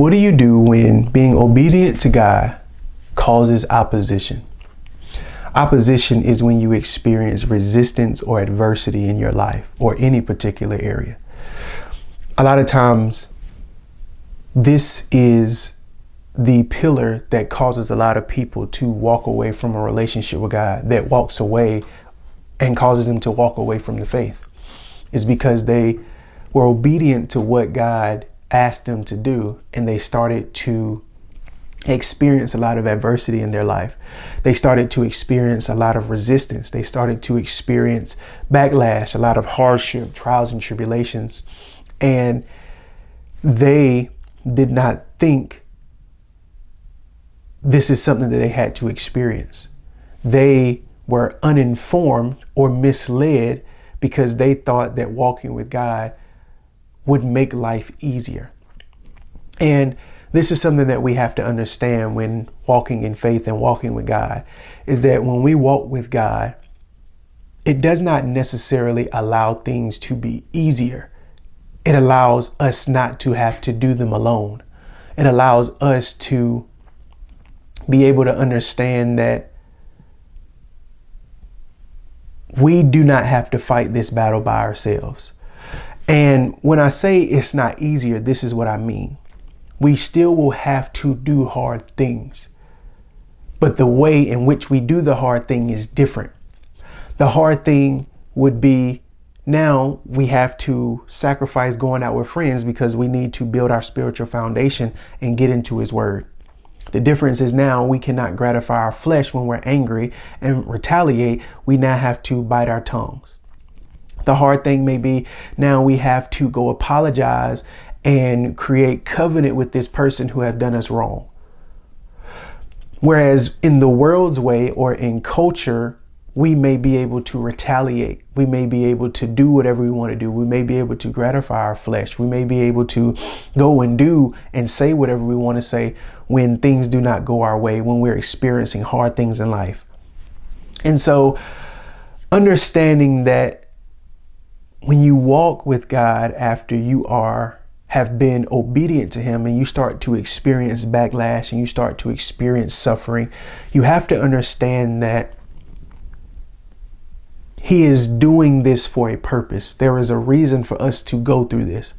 What do you do when being obedient to God causes opposition? Opposition is when you experience resistance or adversity in your life or any particular area. A lot of times, this is the pillar that causes a lot of people to walk away from a relationship with God, that walks away and causes them to walk away from the faith. Is because they were obedient to what God asked them to do, and they started to experience a lot of adversity in their life. They started to experience a lot of resistance. They started to experience backlash, a lot of hardship, trials and tribulations. And they did not think this is something that they had to experience. They were uninformed or misled because they thought that walking with God would make life easier. And this is something that we have to understand when walking in faith and walking with God, is that when we walk with God, it does not necessarily allow things to be easier. It allows us not to have to do them alone. It allows us to be able to understand that we do not have to fight this battle by ourselves. And when I say it's not easier, this is what I mean. We still will have to do hard things, but the way in which we do the hard thing is different. The hard thing would be, now we have to sacrifice going out with friends because we need to build our spiritual foundation and get into His Word. The difference is now we cannot gratify our flesh when we're angry and retaliate. We now have to bite our tongues. The hard thing may be, now we have to go apologize and create covenant with this person who have done us wrong. Whereas in the world's way or in culture, we may be able to retaliate. We may be able to do whatever we want to do. We may be able to gratify our flesh. We may be able to go and do and say whatever we want to say when things do not go our way, when we're experiencing hard things in life. And so understanding that when you walk with God after you have been obedient to Him and you start to experience backlash and you start to experience suffering, you have to understand that He is doing this for a purpose. There is a reason for us to go through this.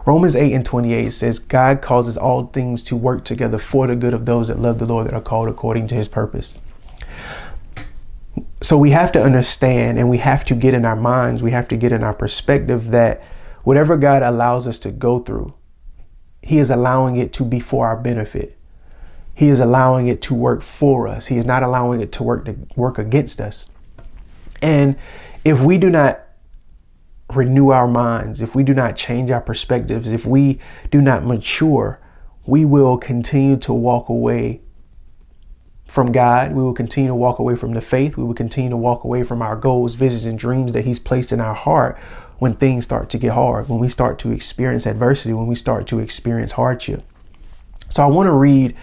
Romans 8:28 says, God causes all things to work together for the good of those that love the Lord, that are called according to His purpose. So we have to understand, and we have to get in our minds, we have to get in our perspective that whatever God allows us to go through, He is allowing it to be for our benefit. He is allowing it to work for us. He is not allowing it to work against us. And if we do not renew our minds, if we do not change our perspectives, if we do not mature, we will continue to walk away from God. We will continue to walk away from the faith. We will continue to walk away from our goals, visions, and dreams that He's placed in our heart when things start to get hard, when we start to experience adversity, when we start to experience hardship. So I want to read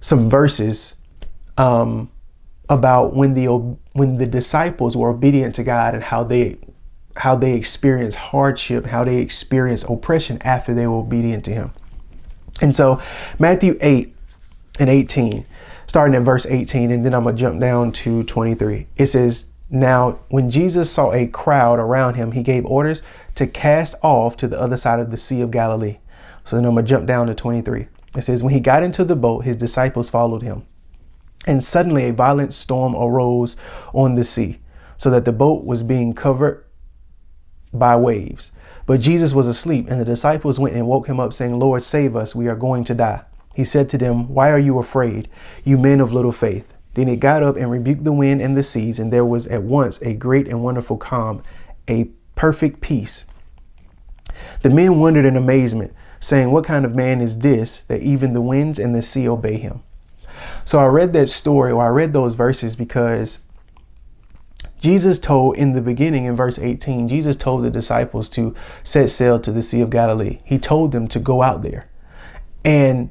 some verses about when the disciples were obedient to God and how they experienced hardship, how they experienced oppression after they were obedient to Him. And so Matthew 8:18, starting at verse 18, and then I'm going to jump down to 23. It says, now, when Jesus saw a crowd around Him, He gave orders to cast off to the other side of the Sea of Galilee. So then I'm going to jump down to 23. It says, when He got into the boat, His disciples followed Him. And suddenly a violent storm arose on the sea, so that the boat was being covered by waves. But Jesus was asleep, and the disciples went and woke Him up, saying, Lord, save us, we are going to die. He said to them, why are you afraid, you men of little faith? Then He got up and rebuked the wind and the seas, and there was at once a great and wonderful calm, a perfect peace. The men wondered in amazement, saying, what kind of man is this, that even the winds and the sea obey Him? So I read that story, or I read those verses because Jesus told in the beginning, in verse 18, Jesus told the disciples to set sail to the Sea of Galilee. He told them to go out there. And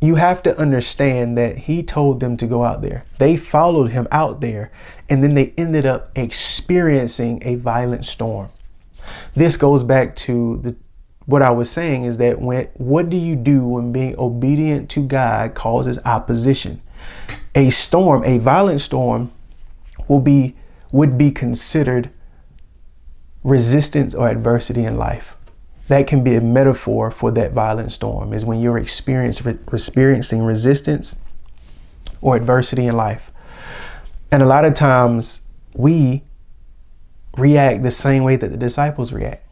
you have to understand that He told them to go out there. They followed Him out there, and then they ended up experiencing a violent storm. This goes back to what I was saying is that what do you do when being obedient to God causes opposition? A storm, a violent storm would be considered resistance or adversity in life. That can be a metaphor for that violent storm, is when you're experiencing resistance or adversity in life. And a lot of times we react the same way that the disciples react.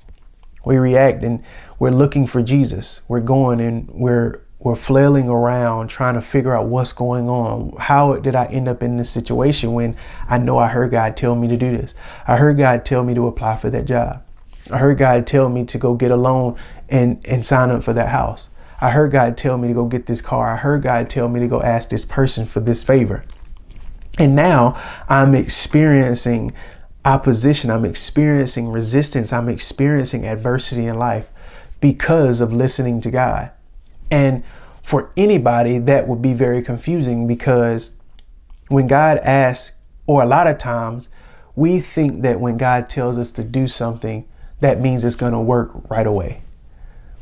We react and we're looking for Jesus. We're going and we're flailing around trying to figure out what's going on. How did I end up in this situation when I know I heard God tell me to do this? I heard God tell me to apply for that job. I heard God tell me to go get a loan and sign up for that house. I heard God tell me to go get this car. I heard God tell me to go ask this person for this favor. And now I'm experiencing opposition. I'm experiencing resistance. I'm experiencing adversity in life because of listening to God. And for anybody, that would be very confusing, because when God asks, or a lot of times we think that when God tells us to do something, that means it's going to work right away.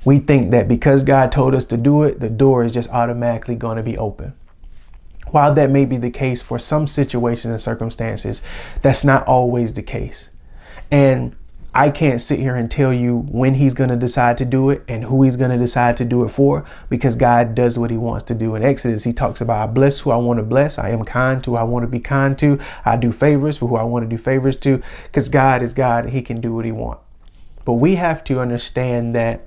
We think that because God told us to do it, the door is just automatically going to be open. While that may be the case for some situations and circumstances, that's not always the case. And I can't sit here and tell you when he's going to decide to do it and who he's going to decide to do it for, because God does what he wants to do. In Exodus, he talks about, I bless who I want to bless. I am kind to who I want to be kind to. I do favors for who I want to do favors to, because God is God and he can do what he wants. But we have to understand that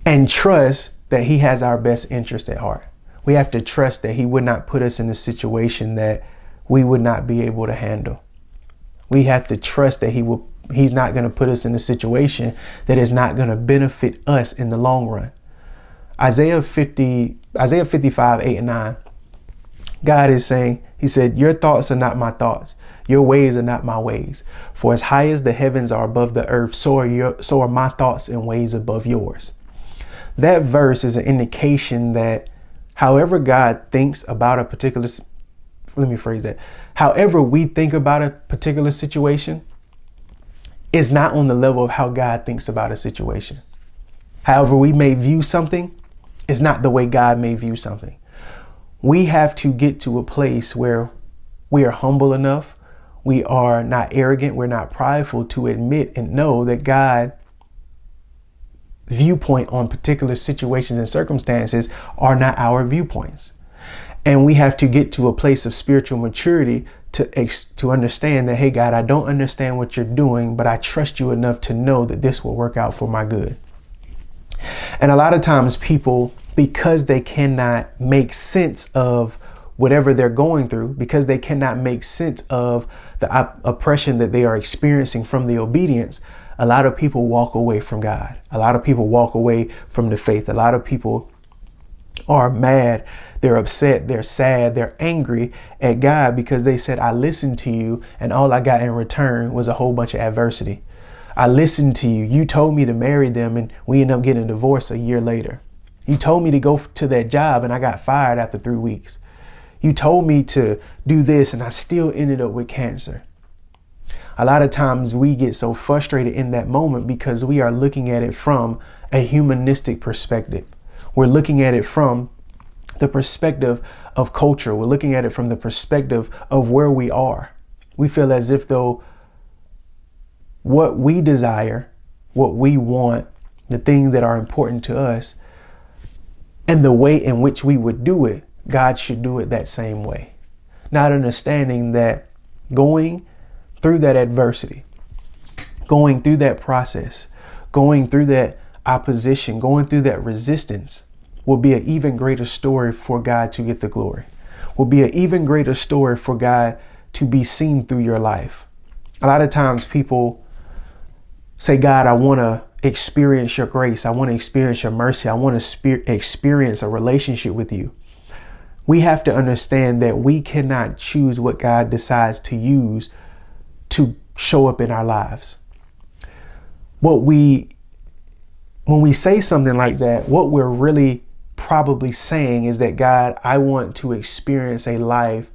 and trust that he has our best interest at heart. We have to trust that he would not put us in a situation that we would not be able to handle. We have to trust that he's not going to put us in a situation that is not going to benefit us in the long run. Isaiah 55, 8 and 9, God is saying, he said, your thoughts are not my thoughts. Your ways are not my ways. For as high as the heavens are above the earth, so are my thoughts and ways above yours. That verse is an indication that however God thinks about a particular, let me phrase that. However we think about a particular situation is not on the level of how God thinks about a situation. However we may view something is not the way God may view something. We have to get to a place where we are humble enough. We are not arrogant. We're not prideful to admit and know that God's viewpoint on particular situations and circumstances are not our viewpoints. And we have to get to a place of spiritual maturity to understand that, hey, God, I don't understand what you're doing, but I trust you enough to know that this will work out for my good. And a lot of times people, because they cannot make sense of whatever they're going through, because they cannot make sense of the oppression that they are experiencing from the obedience, a lot of people walk away from God. A lot of people walk away from the faith. A lot of people are mad. They're upset. They're sad. They're angry at God because they said, I listened to you and all I got in return was a whole bunch of adversity. I listened to you. You told me to marry them and we ended up getting a divorce a year later. You told me to go to that job and I got fired after 3 weeks. You told me to do this and I still ended up with cancer. A lot of times we get so frustrated in that moment because we are looking at it from a humanistic perspective. We're looking at it from the perspective of culture. We're looking at it from the perspective of where we are. We feel as if though what we desire, what we want, the things that are important to us, and the way in which we would do it, God should do it that same way. Not understanding that going through that adversity, going through that process, going through that opposition, going through that resistance will be an even greater story for God to get the glory, will be an even greater story for God to be seen through your life. A lot of times people say, God, I want to experience your grace. I want to experience your mercy. I want to experience a relationship with you. We have to understand that we cannot choose what God decides to use to show up in our lives. When we say something like that, what we're really probably saying is that, God, I want to experience a life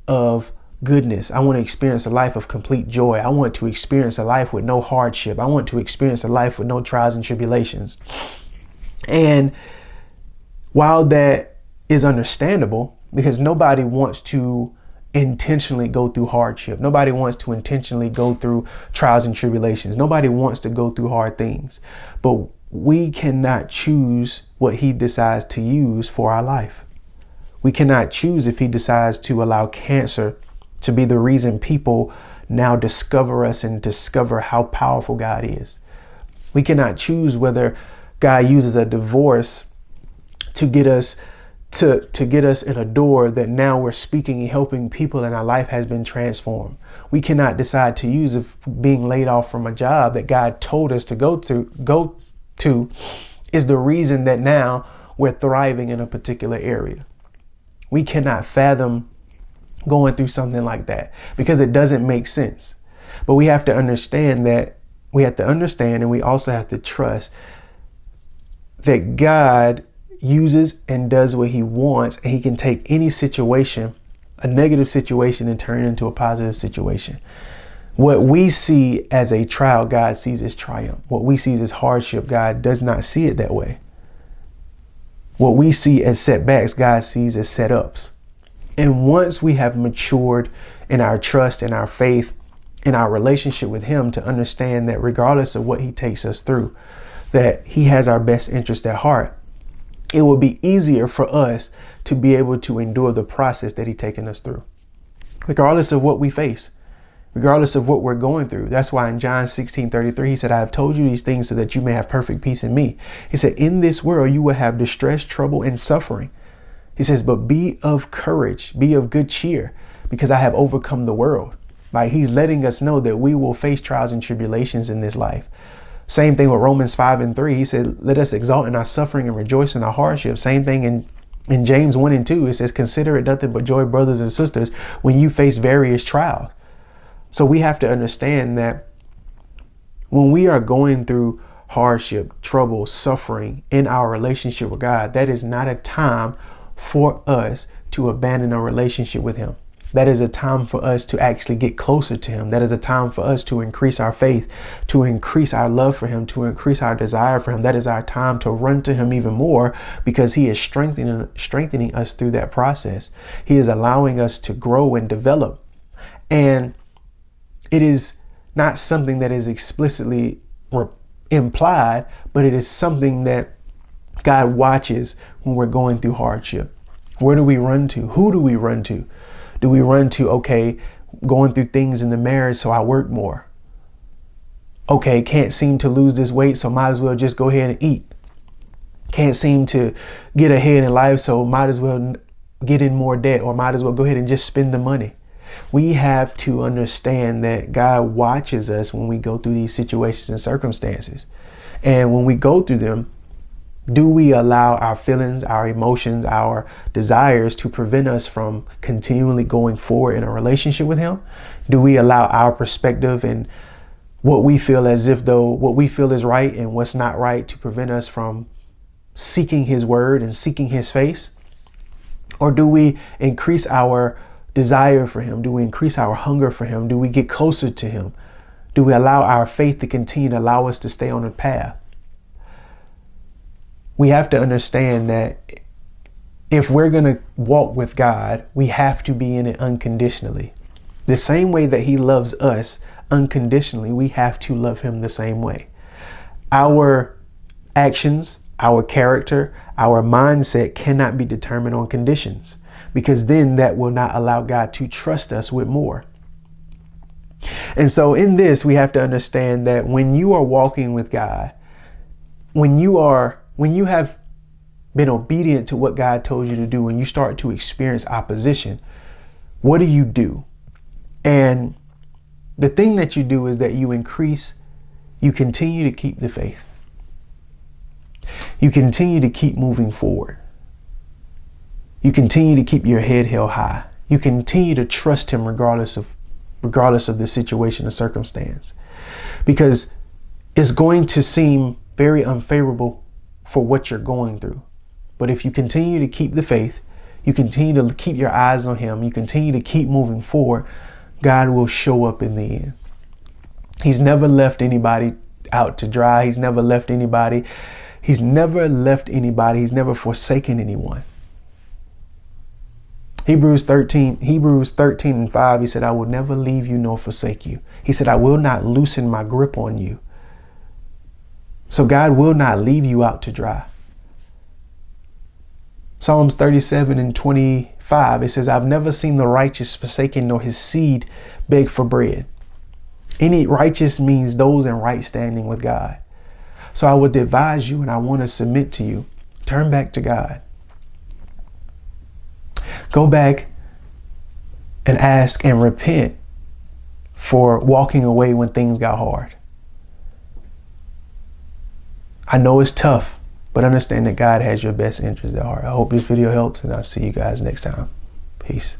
of goodness. I want to experience a life of complete joy. I want to experience a life with no hardship. I want to experience a life with no trials and tribulations. And while that is understandable, because nobody wants to intentionally go through hardship. Nobody wants to intentionally go through trials and tribulations. Nobody wants to go through hard things. But we cannot choose what he decides to use for our life. We cannot choose if he decides to allow cancer to be the reason people now discover us and discover how powerful God is. We cannot choose whether God uses a divorce to get us in a door that now we're speaking and helping people and our life has been transformed. We cannot decide to use if being laid off from a job that God told us to go to is the reason that now we're thriving in a particular area. We cannot fathom going through something like that because it doesn't make sense. But we have to understand and we also have to trust that God uses and does what he wants, and he can take any situation, a negative situation, and turn it into a positive situation. What we see as a trial, God sees as triumph. What we see as hardship, God does not see it that way. What we see as setbacks, God sees as setups. And once we have matured in our trust and our faith in our relationship with him, to understand that regardless of what he takes us through, that he has our best interest at heart, it will be easier for us to be able to endure the process that he's taken us through, regardless of what we face, regardless of what we're going through. That's why in John 16:33, he said, I have told you these things so that you may have perfect peace in me. He said, in this world, you will have distress, trouble, and suffering. He says, but be of courage, be of good cheer, because I have overcome the world. Like, he's letting us know that we will face trials and tribulations in this life. Same thing with Romans 5:3. He said, let us exalt in our suffering and rejoice in our hardship. Same thing in James 1:2. It says, consider it nothing but joy, brothers and sisters, when you face various trials. So we have to understand that when we are going through hardship, trouble, suffering in our relationship with God, that is not a time for us to abandon a relationship with him. That is a time for us to actually get closer to him. That is a time for us to increase our faith, to increase our love for him, to increase our desire for him. That is our time to run to him even more, because he is strengthening us through that process. He is allowing us to grow and develop. And it is not something that is explicitly implied, but it is something that God watches when we're going through hardship. Where do we run to? Who do we run to? Do we run to, okay, going through things in the marriage, so I work more? Okay, can't seem to lose this weight, so might as well just go ahead and eat. Can't seem to get ahead in life, so might as well get in more debt, or might as well go ahead and just spend the money. We have to understand that God watches us when we go through these situations and circumstances. And when we go through them, do we allow our feelings, our emotions, our desires to prevent us from continually going forward in a relationship with him? Do we allow our perspective and what we feel as if though what we feel is right and what's not right to prevent us from seeking his word and seeking his face? Or do we increase our desire for him? Do we increase our hunger for him? Do we get closer to him? Do we allow our faith to continue to allow us to stay on the path? We have to understand that if we're going to walk with God, we have to be in it unconditionally. The same way that he loves us unconditionally, we have to love him the same way. Our actions, our character, our mindset cannot be determined on conditions, because then that will not allow God to trust us with more. And so in this, we have to understand that when you are walking with God, when you have been obedient to what God told you to do, and you start to experience opposition, what do? And the thing that you do is that you continue to keep the faith. You continue to keep moving forward. You continue to keep your head held high. You continue to trust him regardless of the situation or circumstance, because it's going to seem very unfavorable for what you're going through. But if you continue to keep the faith, you continue to keep your eyes on him, you continue to keep moving forward, God will show up in the end. He's never left anybody out to dry. He's never left anybody. He's never forsaken anyone. Hebrews 13:5, he said, I will never leave you nor forsake you. He said, I will not loosen my grip on you. So God will not leave you out to dry. Psalms 37:25, it says, I've never seen the righteous forsaken nor his seed beg for bread. Any righteous means those in right standing with God. So I would advise you, and I want to submit to you, turn back to God. Go back and ask and repent for walking away when things got hard. I know it's tough, but understand that God has your best interest at heart. I hope this video helps, and I'll see you guys next time. Peace.